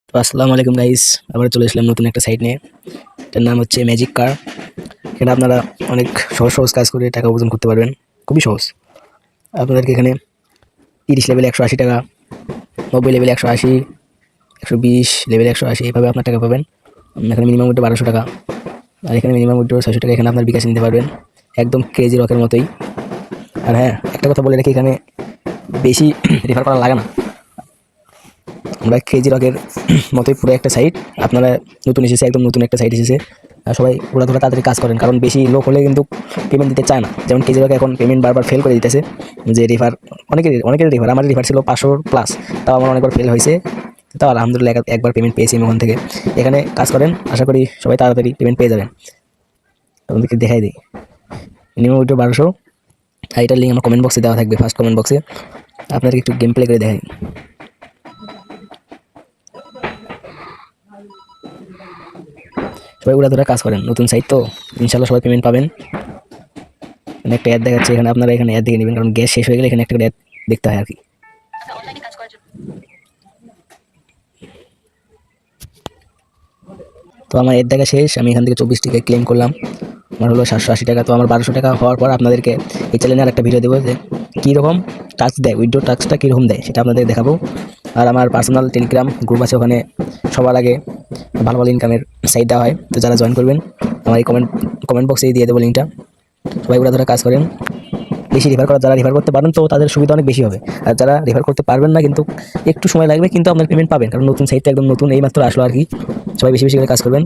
তো আসসালামু আলাইকুম গাইস, আবার চলে আসলাম নতুন একটা সাইট নিয়ে। এটার নাম হচ্ছে ম্যাজিক কার। এখানে আপনারা অনেক সহজ সহজ কাজ করে টাকা উপার্জন করতে পারবেন, খুবই সহজ। আপনাদেরকে এখানে 30 লেভেলে 180 টাকা, 90 লেভেলে 180, 120 লেভেলে 180, এভাবে আপনার টাকা পাবেন। এখানে মিনিমাম উইথড্র 1200 টাকা, আর এখানে মিনিমাম উইথড্র 600 টাকা। এখানে আপনার বিকাশে নিতে পারবেন, একদম ক্রেজি রকের মতোই। আর হ্যাঁ, একটা কথা বলে রাখি, এখানে বেশি রেফার করা লাগে না। আমরা ক্রেজি রকের মতোই পুরো একটা সাইট। আপনারা নতুন এসেছে, একদম নতুন একটা সাইট এসেছে। আর সবাই পুরো তাড়াতাড়ি কাজ করেন, কারণ বেশি লোক হলে কিন্তু পেমেন্ট দিতে চায় না। যেমন ক্রেজি রক এখন পেমেন্ট বারবার ফেল করে দিতেছে, যে রিফার অনেকের রিফার, আমার রিফার ছিল 500+, তাও আমার অনেকবার ফেল হয়েছে। তাও আলহামদুলিল্লাহ একবার পেমেন্ট পেয়েছি আমি ওখান থেকে। এখানে কাজ করেন, আশা করি সবাই তাড়াতাড়ি পেমেন্ট পেয়ে যাবেন। আপনাদেরকে দেখাই দিই, মিনিমাম উইথড্র 1200। আর এটার লিঙ্ক আমার কমেন্ট বক্সে দেওয়া থাকবে, ফার্স্ট কমেন্ট বক্সে। আপনাদেরকে একটু গেম প্লে করে দেখাই। সবাই উড়াধুরা কাজ করেন, নতুন সাইট তো ইনশাল্লাহ সবাই পেমেন্ট পাবেন। এখানে একটা অ্যাড দেখাচ্ছে, এখানে আপনারা এখানে অ্যাড দেখে নেবেন, কারণ গ্যাস শেষ হয়ে গেলে এখানে একটা অ্যাড দেখতে হয় আর কি। তো আমার অ্যাড দেখা শেষ, আমি এখান থেকে 24 টাকা ক্লেম করলাম। আমার হলো 780 টাকা। তো আমার 1200 টাকা হওয়ার পর আপনাদেরকে এই চ্যানেলে আর একটা ভিডিও দেবো, যে কীরকম টাস্ক দেয়, উইথড্র টাস্কটা কীরকম দেয় সেটা আপনাদের দেখাবো। আর আমার পার্সোনাল টেলিগ্রাম গ্রুপ আছে, ওখানে সবার আগে ভালো ভালো ইনকামের সাইট দেওয়া হয়। তো যারা জয়েন করবেন, আমার এই কমেন্ট বক্সেই দিয়ে দেবো লিঙ্কটা। সবাই ওরা ধরে কাজ করেন, বেশি রেফার করা, যারা রেফার করতে পারেন তো তাদের সুবিধা অনেক বেশি হবে। আর যারা রেফার করতে পারবেন না, কিন্তু একটু সময় লাগবে, কিন্তু আপনার পেমেন্ট পাবেন, কারণ নতুন সাইটটা একদম নতুন, এই মাত্র আসলো আর কি। সবাই বেশি বেশি করে কাজ করবেন।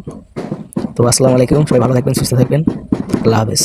তো আসসালামু আলাইকুম, সবাই ভালো থাকবেন, সুস্থ থাকবেন, আল্লাহ হাফেজ।